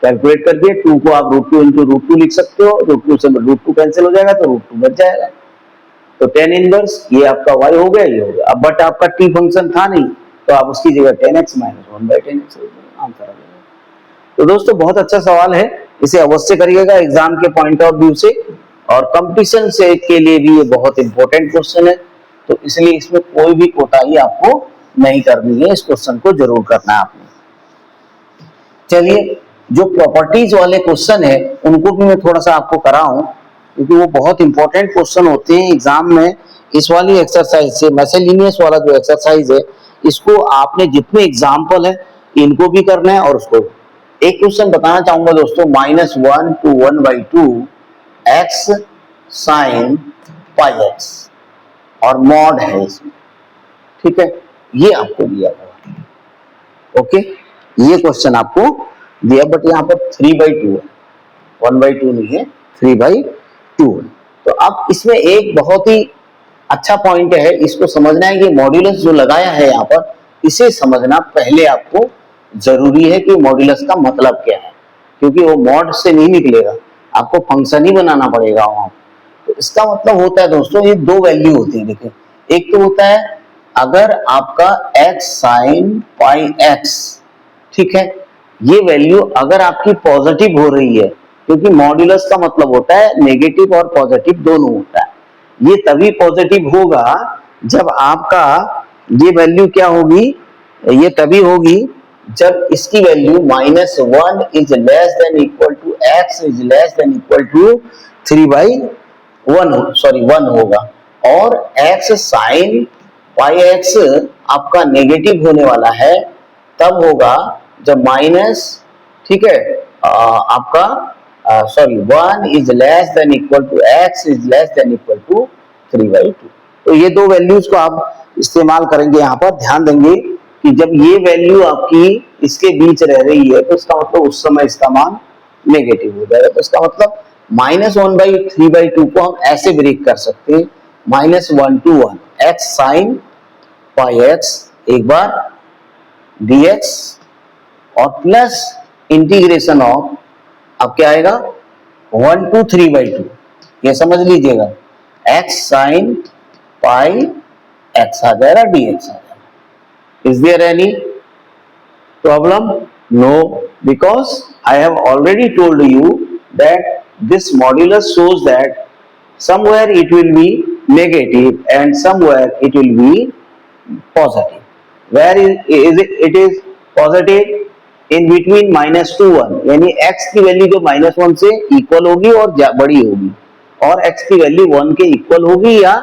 S1: कैलकुलेट कर दिए, 2 को आप √2 इंटू √2 लिख सकते हो, √2 से √2 कैंसिल हो जाएगा तो √2 बच जाएगा। तो tan इनवर्स ये आपका y हो गया, ये हो गया। अब बट आपका t फंक्शन था नहीं, तो आप उसकी जगह tan x minus 1/10x answer आ जाएगा। तो दोस्तों बहुत अच्छा सवाल है, इसे अवश्य करिएगा एग्जाम के पॉइंट ऑफ व्यू से, और कंपटीशन से के लिए भी ये बहुत इंपॉर्टेंट क्वेश्चन है, तो इसलिए इसमें कोई भी कोताही आपको नहीं करनी है, इस क्वेश्चन को जरूर करना है आपने। चलिए, जो प्रॉपर्टीज वाले क्वेश्चन है उनको भी मैं थोड़ा सा आपको कराऊं, क्योंकि वो बहुत इंपॉर्टेंट क्वेश्चन होते हैं एग्जाम में। इस वाली एक्सरसाइज से, मैसेलिनियस वाला जो एक्सरसाइज है, इसको आपने जितने एग्जाम्पल है इनको भी करना है, और उसको एक क्वेश्चन बताना चाहूंगा दोस्तों, -1 to 1/2 x sin πx और मॉड है इसमें। ठीक है, ये आपको दिया हुआ। ओके, ये क्वेश्चन आपको दिया, बट यहाँ पर 3/2 है, 1/2 नहीं है, 3/2 है। तो अब इसमें एक बहुत ही अच्छा पॉइंट है, इसको समझना है कि मॉड्यूलस जो लगाया है यहाँ पर, इसे समझना पहले आपको जरूरी है कि मॉड्यूलस का मतलब क्या है, क्योंकि वो मॉड से नहीं निकलेगा, आपको फंक्शन ही बनाना पड़ेगा वहां। तो इसका मतलब होता है दोस्तों, ये दो वैल्यू होती है। देखिए, एक तो होता है अगर आपका x sin πx, ठीक है, ये वैल्यू अगर आपकी पॉजिटिव हो रही है, क्योंकि मॉड्यूलस का मतलब होता है नेगेटिव और पॉजिटिव दोनों होता है। ये तभी पॉजिटिव होगा जब आपका ये वैल्यू क्या होगी, ये तभी होगी जब इसकी value -1 is less than equal to x is less than equal to 1 होगा, और x sin πx आपका नेगेटिव होने वाला है तब होगा जब माइनस, ठीक है, आपका 1 is less than equal to x is less than equal to 3/2। तो ये दो वैल्यूज को आप इस्तेमाल करेंगे, यहाँ पर ध्यान देंगे कि जब ये वैल्यू आपकी इसके बीच रह रही है, तो इसका मतलब उस समय इसका मान नेगेटिव हो जाएगा। तो इसका मतलब -1/3/2 को हम ऐसे ब्रेक कर सकते हैं, -1 to 1 x sin πx एक बार dx, और प्लस इंटीग्रेशन ऑफ, अब क्या आएगा 1 to 3/2, ये समझ लीजिएगा, x sin πx आ जाएगा, dx आ जाएगा। Is there any problem? No, because I have already told you that this modulus shows that somewhere it will be negative and somewhere it will be positive. Where is it? It is positive in between -2 1, यानी x की value जो -1 से equal होगी और बड़ी होगी, और x की वैल्यू 1 के इक्वल होगी या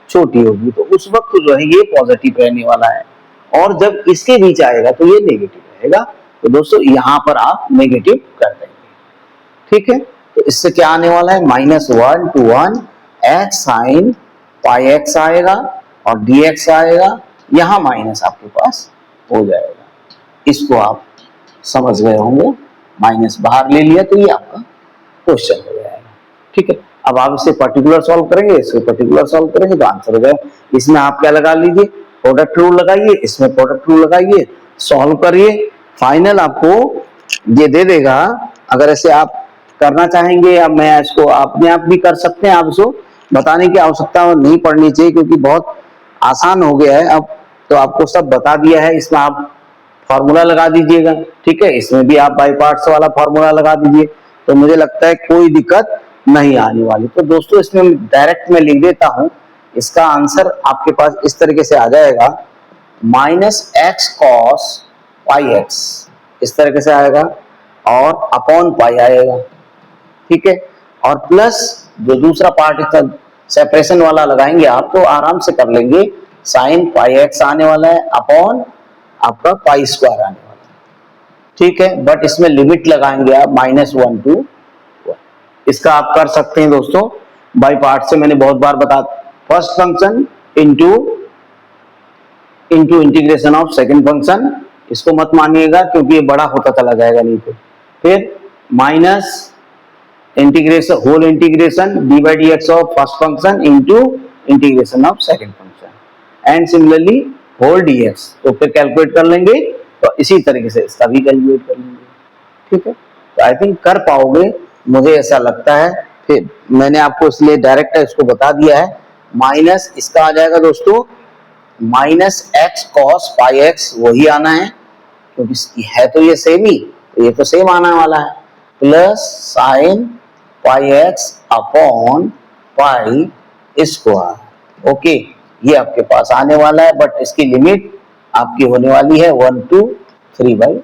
S1: छोटी होगी, तो उस वक्त जो है ये पॉजिटिव रहने वाला है। और जब इसके बीच आएगा तो ये नेगेटिव रहेगा। तो दोस्तों यहाँ पर आप नेगेटिव कर देंगे, ठीक है। तो इससे क्या आने वाला है, -1 to 1 x sin πx आएगा और dx आएगा, यहाँ माइनस आपके पास हो जाएगा। इसको आप समझ गए होंगे, माइनस बाहर ले लिया तो ये आपका क्वेश्चन हो जाएगा, ठीक है। अब आप इसे पर्टिकुलर सॉल्व करेंगे, इसको पर्टिकुलर सॉल्व करेंगे तो आंसर हो जाएगा। इसमें आप क्या लगा लीजिए, प्रोडक्ट रूल लगाइए, इसमें प्रोडक्ट रूल लगाइए, सॉल्व करिए, फाइनल आपको ये दे देगा। अगर ऐसे आप करना चाहेंगे, अब मैं इसको अपने आप भी कर सकते हैं, आप इसको बताने की आवश्यकता नहीं पड़नी चाहिए, क्योंकि बहुत आसान हो गया है अब, तो आपको सब बता दिया है। इसमें आप फॉर्मूला लगा दीजिएगा, ठीक है, इसमें भी आप बाई पार्ट्स वाला फॉर्मूला लगा दीजिए, तो मुझे लगता है कोई दिक्कत नहीं आने वाली। तो दोस्तों इसमें डायरेक्ट मैं लिख देता हूं इसका आंसर आपके पास इस तरीके से आ जाएगा -x cos पाई x, इस तरीके से आएगा और अपॉन पाई आएगा, ठीक है। और प्लस जो दूसरा पार्ट इसका सेपरेशन वाला लगाएंगे आप तो आराम से कर लेंगे, साइन पाई x आने वाला है अपॉन आपका पाई स्क्वायर आने वाला है, ठीक है। बट इसमें लिमिट लगाएंगे आप -1 to 1। इसका आप कर सकते हैं दोस्तों बाई पार्ट से, मैंने बहुत बार बता, first function into integration of second function, इसको मत मानिएगा क्योंकि ये बड़ा होता चला जाएगा नहीं तो। फिर minus integration whole integration d by d x of first function into integration of second function and similarly whole d x, तो फिर कैलकुलेट कर लेंगे, तो इसी तरीके से इसका भी कैलकुलेट कर लेंगे, ठीक है। तो आई थिंक कर पाओगे, मुझे ऐसा लगता है। फिर मैंने आपको इसलिए डायरेक्ट इसको बता दिया है, माइनस इसका आ जाएगा दोस्तों -x cos पाई x, वही आना है क्योंकि है तो ये सेम ही, तो ये तो सेम आने वाला है, plus sine pi x upon pi square, okay. ये आपके पास आने वाला है, बट इसकी लिमिट आपकी होने वाली है 1 to 3/2।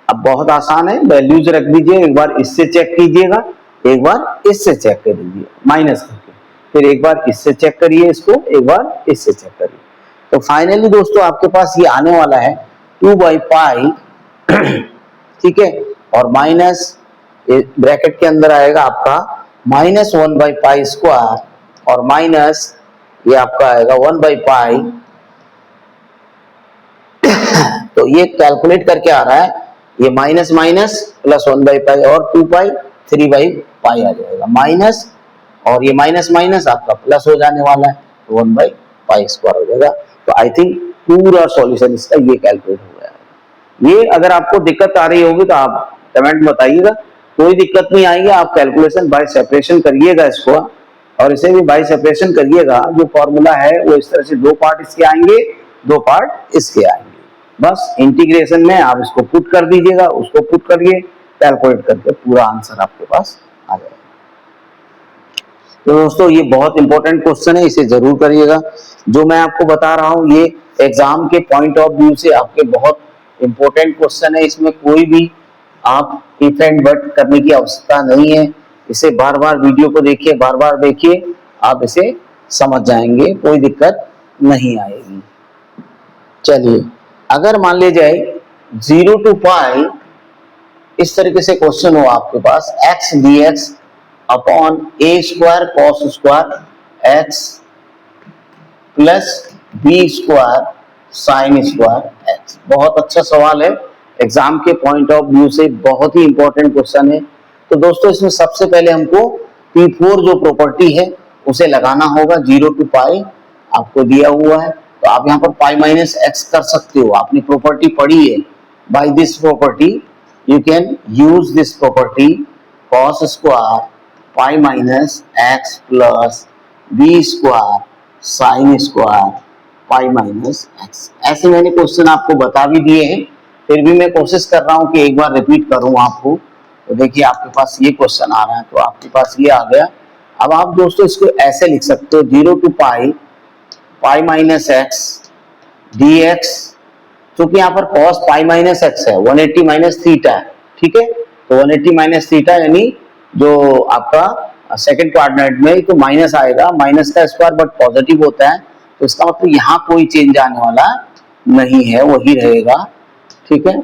S1: अब बहुत आसान है, वैल्यूज रख दीजिए, एक बार इससे चेक कीजिएगा, एक बार इससे चेक कर दीजिए माइनस करके, फिर एक बार इससे चेक करिए इसको, एक बार इससे चेक करिए। तो फाइनली दोस्तों आपके पास ये आने वाला है 2/पाई, ठीक है, और माइनस ब्रैकेट के अंदर आएगा आपका -1/पाई स्क्वायर और माइनस ये आपका आएगा 1/पाई। तो ये कैलकुलेट करके आ रहा है, ये माइनस माइनस प्लस 1/पाई और 2 पाई 3/पाई आ जाएगा, माइनस और ये माइनस माइनस आपका प्लस हो जाने वाला है, 1/पाई स्क्वायर हो जाएगा। तो आई थिंक पूरा सॉल्यूशन इसका ये कैलकुलेट हो गया है। ये अगर आपको दिक्कत आ रही होगी तो आप कमेंट में बताइएगा, कोई दिक्कत नहीं आएगी, आप कैलकुलेशन बाय सेपरेशन करिएगा इसको, और इसे भी बाय सेपरेशन करिएगा। जो फॉर्मूला है वो इस तरह से 2 पार्ट इसके आएंगे, 2 पार्ट इसके आएंगे, बस इंटीग्रेशन में आप इसको पुट कर दीजिएगा, उसको पुट करिए, कैलकुलेट करके पूरा आंसर आपके पास आ जाएगा। तो दोस्तों ये बहुत इंपॉर्टेंट क्वेश्चन है, इसे जरूर करिएगा। जो मैं आपको बता रहा हूँ ये एग्जाम के पॉइंट ऑफ व्यू से आपके बहुत इंपॉर्टेंट क्वेश्चन है, इसमें कोई भी आप इफ एंड बट करने की आवश्यकता नहीं है। इसे बार बार वीडियो को देखिए, बार बार देखिए, आप इसे समझ जाएंगे, कोई दिक्कत नहीं आएगी। चलिए, अगर मान ले जाए 0 to पाई इस तरीके से क्वेश्चन हो आपके पास, x dx upon a square cos square x plus b square sine square x। बहुत अच्छा सवाल है, एग्जाम के पॉइंट ऑफ व्यू से बहुत ही इंपॉर्टेंट क्वेश्चन है। तो दोस्तों इसमें सबसे पहले हमको P4 जो प्रॉपर्टी है उसे लगाना होगा। 0 to पाई आपको दिया हुआ है, तो आप यहाँ पर पाई माइनस एक्स कर सकते हो, आपने प्रॉपर्टी पढ़ी है। By this property you can use this property cos square pi minus x plus B square sine square pi minus x. ऐसे मैंने क्वेश्चन आपको बता भी दिए हैं, फिर भी मैं कोशिश कर रहा हूँ कि एक बार रिपीट करूँ आपको। तो देखिए आपके पास ये क्वेश्चन आ रहा है, तो आपके पास ये आ गया। अब आप दोस्तों इसको ऐसे लिख सकते हो, 0 to pi minus x D x, क्योंकि यहाँ पर cos पाई माइनस एक्स है, 180 माइनस थीटा है, ठीक है। तो 180 माइनस थीटा यानी जो आपका सेकंड क्वाड्रेंट में तो माइनस आएगा, माइनस का स्क्वायर बट पॉजिटिव होता है, तो इसका मतलब यहाँ कोई चेंज आने वाला नहीं है, वही रहेगा, ठीक है।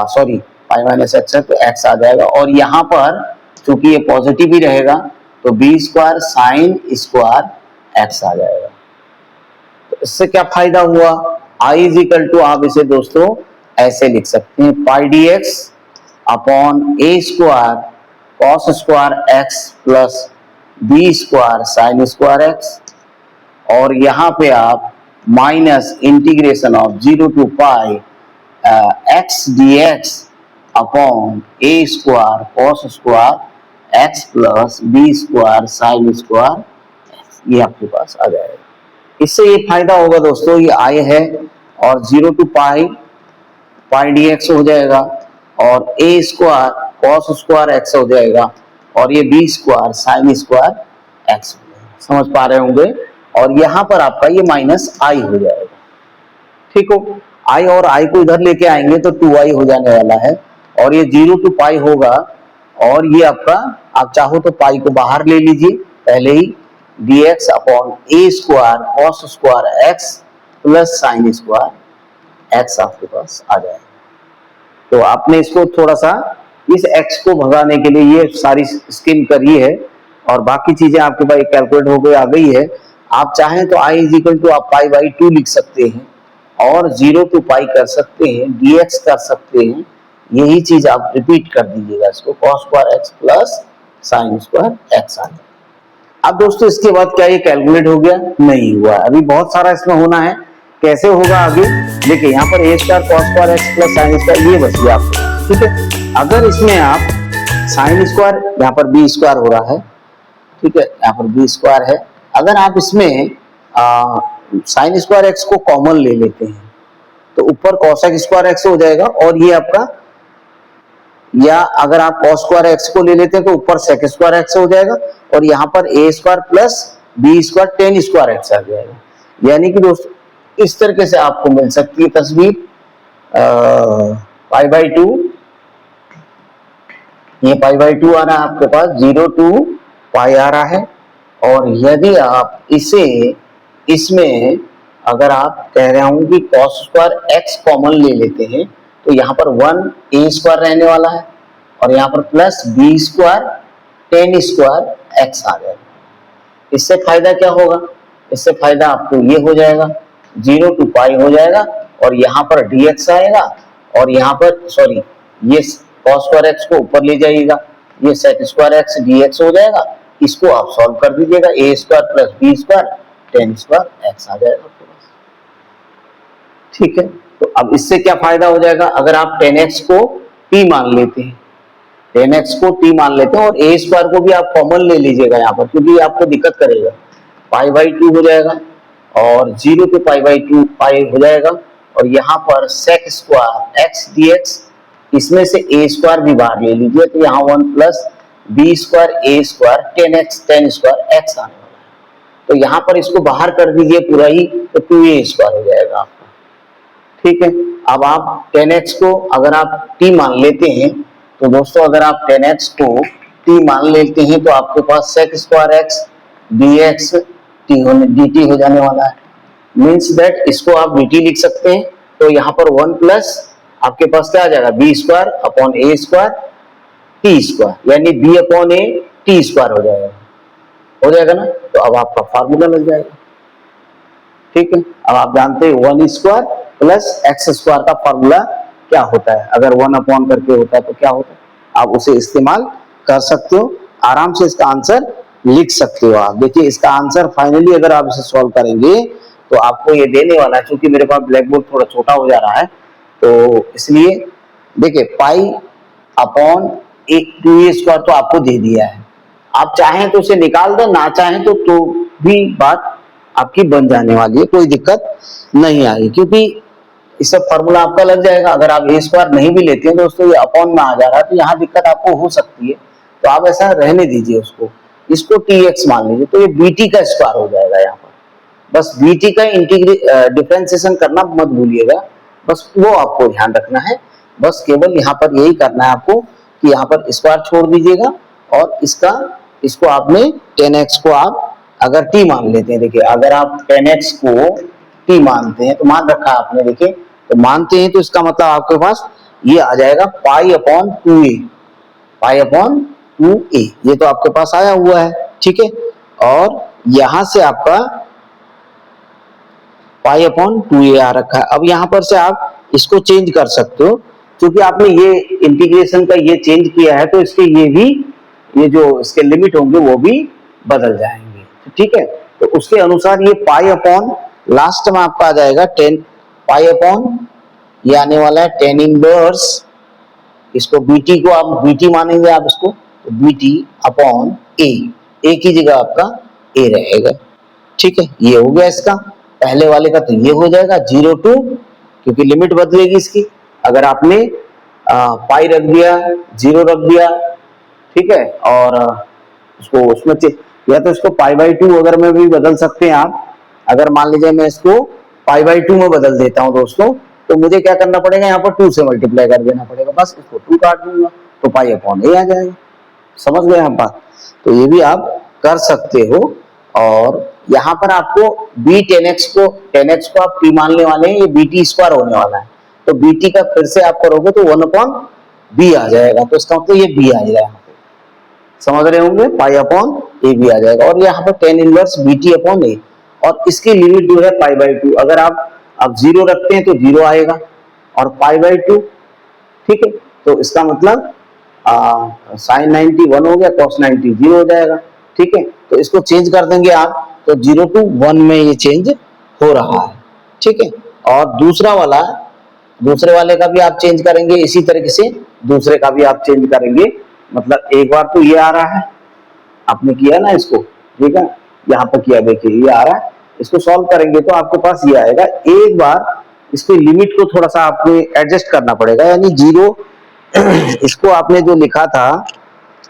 S1: सॉरी, पाई माइनस एक्स है तो एक्स आ जाएगा, और यहाँ पर चूंकि ये पॉजिटिव ही रहेगा तो B square sine square X आ जाएगा। तो इससे क्या फायदा हुआ, i इज इक्वल टू, आप इसे दोस्तों ऐसे लिख सकते हैं, pi D X upon A square cos square X plus B square sine square X, और यहाँ पे आप minus integration of 0 to pi X D X upon A square cos square X plus B square sine square X, ये आपके पास आ जाएगा। इससे ये फायदा होगा दोस्तों, ये आई है और 0 to पाई डी एक्स हो जाएगा, और a square cos square x हो जाएगा, और ये b square sine square x. समझ पा रहे होंगे, और यहाँ पर आपका ये माइनस आई हो जाएगा। ठीक हो, आई और आई को इधर लेके आएंगे तो 2i हो जाने वाला है, और ये 0 to पाई होगा, और ये आपका आप चाहो तो पाई को बाहर ले लीजिए पहले ही, dx upon A square cos square X plus sine square X आपके पास आ जाएगा। तो आपने इसको थोड़ा सा इस x को भगाने के लिए ये सारी स्कीम करी है, और बाकी चीजें आपके पास कैलकुलेट हो गई आ गई है। आप चाहें तो i इज इक्वल टू आप पाई बाई 2 लिख सकते हैं, और 0 to पाई कर सकते हैं, dx कर सकते हैं, यही चीज आप रिपीट कर दीजिएगा इसको, cos square X plus sine square X आ जाएगा। अब दोस्तों इसके बाद क्या ये कैलकुलेट हो गया? नहीं हुआ, अभी बहुत सारा इसमें होना है। कैसे होगा आगे देखिए, यहाँ पर a square cos square X plus sine square ये बच गया आपको। ठीक है, अगर इसमें आप साइन स्क्वायर, यहाँ पर b स्क्वायर हो रहा है, ठीक है, यहाँ पर b स्क्वायर है, अगर आप इसमें साइन स्क्वायर एक्स को कॉमन ले लेते हैं तो ऊपर cosec स्क्वायर एक्स हो जाएगा, और ये आपका, या अगर आप cos स्क्वायर एक्स को ले लेते हैं तो ऊपर sec स्क्वायर एक्स हो जाएगा, और यहाँ पर a square plus b square tan square X आ जाएगा। यानी कि दोस्तों इस तरीके से आपको मिल सकती है तस्वीर पाई बाई 2, ये पाई बाई 2 आ रहा है आपके पास, 0 to पाई आ रहा है, और यदि आप इसे इसमें अगर आप कह रहे हूं कि cos स्क्वायर एक्स कॉमन ले लेते हैं तो यहाँ पर 1 a स्क्वायर रहने वाला है, और यहाँ पर plus b square tan square X आ जाएगा। इससे फायदा क्या होगा? इससे फायदा आपको ये हो जाएगा, 0 to पाई हो जाएगा, और यहाँ पर dx आएगा, और यहाँ पर सॉरी ये cos स्क्वायर एक्स को ऊपर ले जाइएगा, ये sec स्क्वायर एक्स dx हो जाएगा, इसको आप सॉल्व कर दीजिएगा, a square plus b square tan square X आ जाएगा आपके पास। ठीक है, तो अब इससे क्या फायदा हो जाएगा? अगर आप tan x को t मान लेते हैं, tan x को t मान लेते हैं, और a स्क्वायर को भी आप कॉमन ले लीजिएगा यहाँ पर, क्योंकि आपको दिक्कत करेगा, पाई बाई 2 हो जाएगा, और 0 to पाई बाई 2 पाई हो जाएगा, और यहाँ पर sec स्क्वायर एक्स dx, इसमें से a स्क्वायर भी बाहर ले लीजिए, तो यहाँ 1 plus b square a square tan square x आने वाला है। तो यहाँ पर इसको बाहर कर दीजिए पूरा ही, तो 2a स्क्वायर हो जाएगा आपका। ठीक है, अब आप tan x को अगर आप t मान लेते हैं तो दोस्तों, अगर आप tan x को t मान लेते हैं तो आपके पास sec square x dx dt हो जाने वाला है। मीन्स दैट इसको आप dt लिख सकते हैं, तो यहाँ पर 1 प्लस आपके पास क्या आ जाएगा, b square upon a square t square, यानी b upon a t square हो जाएगा ना। तो अब आपका फार्मूला लग जाएगा। ठीक है, अब आप जानते हैं 1 स्क्वायर प्लस एक्स स्क्वायर का फार्मूला क्या होता है, अगर 1 अपॉन करके होता है तो क्या होता है, आप उसे इस्तेमाल कर सकते हो, आराम से इसका आंसर लिख सकते हो आप। देखिए इसका आंसर फाइनली अगर आप इसे सॉल्व करेंगे तो आपको ये देने वाला है, क्योंकि मेरे पास ब्लैक बोर्ड थोड़ा छोटा हो जा रहा है तो इसलिए देखिए पाई अपॉन 2a स्क्वायर तो आपको दे दिया है, आप चाहें तो उसे निकाल दो, ना चाहें तो भी बात आपकी बन जाने वाली है, कोई दिक्कत नहीं आएगी, क्योंकि इससे फॉर्मूला आपका लग जाएगा। अगर आप a स्क्वायर नहीं भी लेते हैं दोस्तों, ये अपॉन में आ जा रहा है, तो यहाँ दिक्कत आपको हो सकती है, तो आप ऐसा रहने दीजिए उसको, इसको tx मान लीजिए, तो ये bt का स्क्वायर हो जाएगा यहाँ पर। बस bt का डिफरेंशिएशन करना मत भूलिएगा, बस वो आपको ध्यान रखना है। बस केवल यहाँ पर यही करना है आपको कि यहाँ पर स्क्वायर छोड़ दीजिएगा, और इसको आपने tan x को आप अगर t मान लेते हैं, देखिए अगर आप tan x को t मानते हैं तो मान रखा है आपने, देखिए तो मानते हैं तो इसका मतलब आपके पास ये आ जाएगा pi upon 2a, pi upon 2a, ये तो आपके पास आया हुआ है। ठीक है, और यहां से आपका पाई अपॉन 2a आ रखा है। अब यहां पर से आप इसको चेंज कर सकते हो, क्योंकि आपने ये इंटीग्रेशन का ये चेंज किया है, तो इसके ये जो इसके लिमिट होंगे वो भी बदल जाएंगे। ठीक है, तो उसके अनुसार ये पाई अपॉन लास्ट में आपका आ जाएगा 10 पाई अपॉन, ये आने वाला है 10 इनवर्स, इसको bt को आप bt मानेंगे आप इसको, तो bt अपॉन a की जगह आपका a रहेगा। ठीक है, ये हो गया इसका पहले वाले का, तो ये हो जाएगा 0 to, क्योंकि लिमिट बदलेगी इसकी, अगर आपने पाई रख दिया 0 रख दिया, ठीक है, और उसको उसमें या तो इसको पाई बाई 2 अगर में भी बदल सकते हैं आप, अगर मान लीजिए मैं इसको पाई बाई 2 में बदल देता हूँ दोस्तों, तो मुझे क्या करना पड़ेगा, यहाँ पर 2 से मल्टीप्लाई कर देना पड़ेगा, बस इसको 2 काट दूंगा तो पाई अपॉन ए आ जाएगा। समझ गए आप बात? तो ये भी आप कर सकते हो। और यहाँ पर आपको बी 10x को आप टी मानने वाले हैं, ये बी टी स्क्वायर होने वाला है, तो बी टी का फिर से आप करोगे तो 1 अपॉन बी आ जाएगा, तो इसका मतलब ये बी आएगा यहाँ पे, समझ रहे होंगे, पाई अपॉन ए बी आ जाएगा। और यहाँ पर tan inverse B T upon A, और इसकी लिमिट जो है पाई बाई 2, अगर आप अब 0 रखते हैं तो 0 आएगा, और पाई बाई 2, ठीक है, तो इसका मतलब साइन 90 1 हो गया, कॉस 90 0 हो जाएगा, ठीक है। तो इसको चेंज कर देंगे आप, तो 0 to 1 में ये चेंज हो रहा है, ठीक है। और दूसरे वाले का भी आप चेंज करेंगे इसी तरीके से, दूसरे का भी आप चेंज करेंगे, मतलब एक बार तो ये आ रहा है, आपने किया ना इसको, ठीक है, यहाँ पर किया, देखिए ये आ रहा है, इसको सॉल्व करेंगे तो आपके पास ये आएगा। एक बार इसकी लिमिट को थोड़ा सा आपको एडजस्ट करना पड़ेगा, यानी 0 इसको आपने जो लिखा था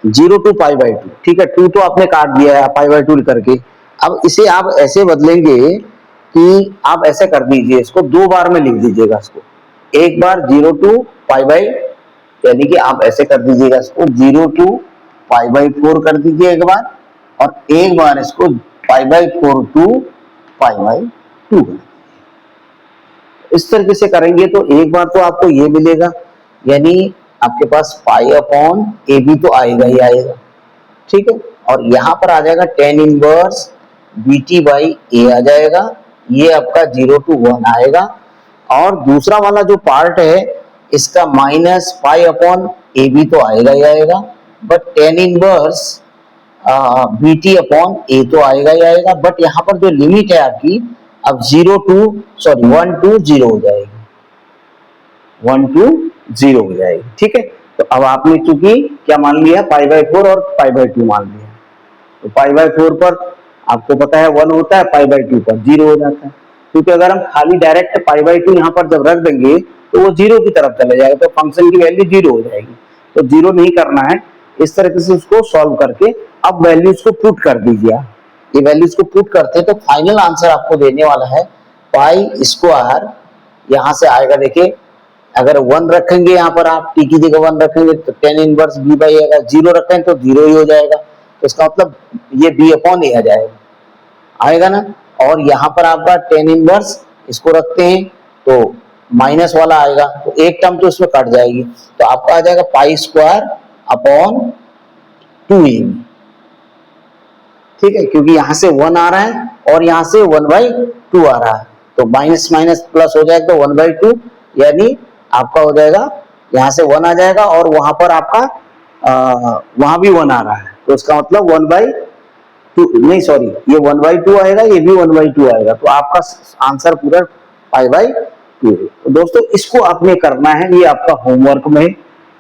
S1: 0 to पाई बाई 2, ठीक है, 2 तो आपने काट दिया है पाई बाई 2 करके, अब इसे आप ऐसे बदलेंगे कि आप ऐसे कर दीजिए, इसको 2 बार में लिख दीजिएगा इसको, एक बार 0 to पाई बाई, यानी कि आप ऐसे कर दीजिएगा इसको 0 to पाई बाई 4 कर दीजिए एक बार, और एक बार इसको pi by 4 to pi by 2। इस तरीके से करेंगे तो एक बार तो आपको ये मिलेगा, यानी आपके पास पाई अपॉन ए बी तो आएगा ही आएगा, ठीक है। और यहाँ पर आ जाएगा tan inverse B T by A आ जाएगा, ये आपका 0 to 1 आएगा। और दूसरा वाला जो पार्ट है इसका minus pi upon A B तो आएगा ही आएगा, but tan inverse B T upon A तो आएगा ही आएगा, बट यहाँ पर जो लिमिट है आपकी अब 1 to 0 हो जाएगी, 1 to 0 हो जाएगी, ठीक है। तो अब आपने चूंकि क्या मान लिया, पाई बाई 4 और पाई बाई 2 मान लिया, तो पाई बाई 4 पर आपको पता है 1 होता है, पाई बाई 2 पर 0 हो जाता है, क्योंकि अगर हम खाली डायरेक्ट पाई बाई 2 यहाँ पर जब रख देंगे तो वो 0 की तरफ चले जाएगा, तो फंक्शन की वैल्यू 0 हो जाएगी, तो 0 नहीं करना है। इस तरीके से उसको सॉल्व करके अब वैल्यूज को पुट कर दीजिए, ये वैल्यूज को पुट करते हैं तो फाइनल आंसर आपको देने वाला है पाई स्क्वायर, यहाँ से आएगा, देखिए अगर 1 रखेंगे यहाँ पर आप टी की जगह 1 रखेंगे तो टेन इनवर्स बी बाई, अगर 0 रखें तो 0 ही हो जाएगा, तो इसका मतलब ये बी अपॉन ए आ जाएगा, आएगा ना। और यहाँ पर आपका टेन इनवर्स इसको रखते हैं तो माइनस वाला आएगा, तो एक टर्म तो इसमें कट जाएगी, तो आपका आ जाएगा पाई स्क्वायर अपॉन 2a, ठीक है, क्योंकि यहाँ से 1 आ रहा है और यहाँ से 1/2 आ रहा है, तो माइनस माइनस प्लस हो जाएगा तो 1/2, यानी आपका हो जाएगा यहाँ से 1 आ जाएगा और वहां पर आपका वहां भी 1 आ रहा है, तो इसका मतलब 1/2 नहीं, सॉरी, ये 1/2 आएगा, ये भी 1/2 आएगा, तो आपका आंसर पूरा पाई बाई 2 है। तो दोस्तों इसको आपने करना है, ये आपका होमवर्क में,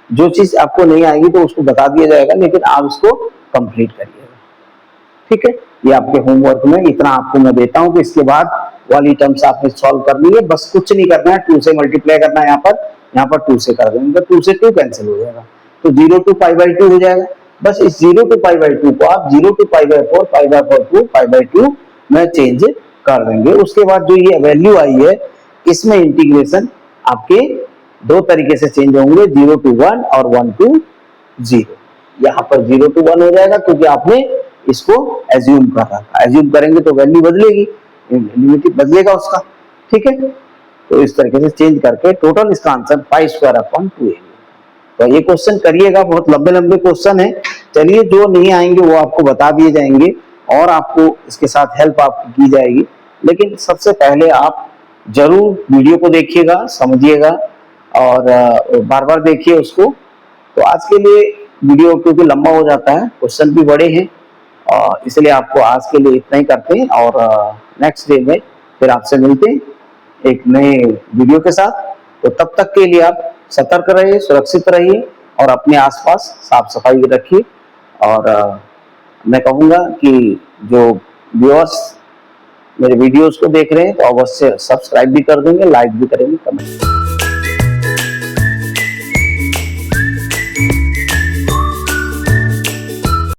S1: जो चीज आपको नहीं आएगी तो उसको बता दिया जाएगा, लेकिन आप इसको कंप्लीट करिएगा, ठीक है। ये आपके होमवर्क में इतना आपको मैं देता हूं कि इसके बाद वाली टर्म्स आपने सॉल्व करनी है, बस कुछ नहीं करना है, 2 से मल्टीप्लाई करना है, यहाँ पर 2 से कर देंगे, 2 से 2 कैंसिल हो जाएगा, तो 0 to पाई बाई 2 हो जाएगा। बस इस 0 to पाई बाई 2 को आप 0 to pi by 4, pi by 4 to pi by 2 में चेंज कर देंगे। उसके बाद जो ये वैल्यू आई है इसमें इंटीग्रेशन आपके दो तरीके से चेंज होंगे, 0 to 1 और 1 to 0। यहाँ पर 0 to 1 हो जाएगा क्योंकि आपने इसको एज्यूम कर रखा है, एज्यूम करेंगे तो वैल्यू बदलेगी, लिमिट बदलेगा उसका, ठीक है। तो इस तरीके से चेंज करके टोटल इसका answer pi square upon 2a। तो ये क्वेश्चन करिएगा, बहुत लंबे लंबे क्वेश्चन है, चलिए जो नहीं आएंगे वो आपको बता दिए जाएंगे और आपको इसके साथ हेल्प आपकी की जाएगी, लेकिन सबसे पहले आप जरूर वीडियो को देखिएगा, समझिएगा और बार बार देखिए उसको। तो आज के लिए वीडियो क्योंकि लंबा हो जाता है, क्वेश्चन भी बड़े हैं, इसलिए आपको आज के लिए इतना ही करते हैं और नेक्स्ट डे में फिर आपसे मिलते हैं एक नए वीडियो के साथ। तो तब तक के लिए आप सतर्क रहिए, सुरक्षित रहिए और अपने आसपास साफ सफाई रखिए। और मैं कहूँगा कि जो व्यूअर्स मेरे वीडियोस को देख रहे हैं तो अवश्य सब्सक्राइब भी कर देंगे, लाइक भी करेंगे, कमेंट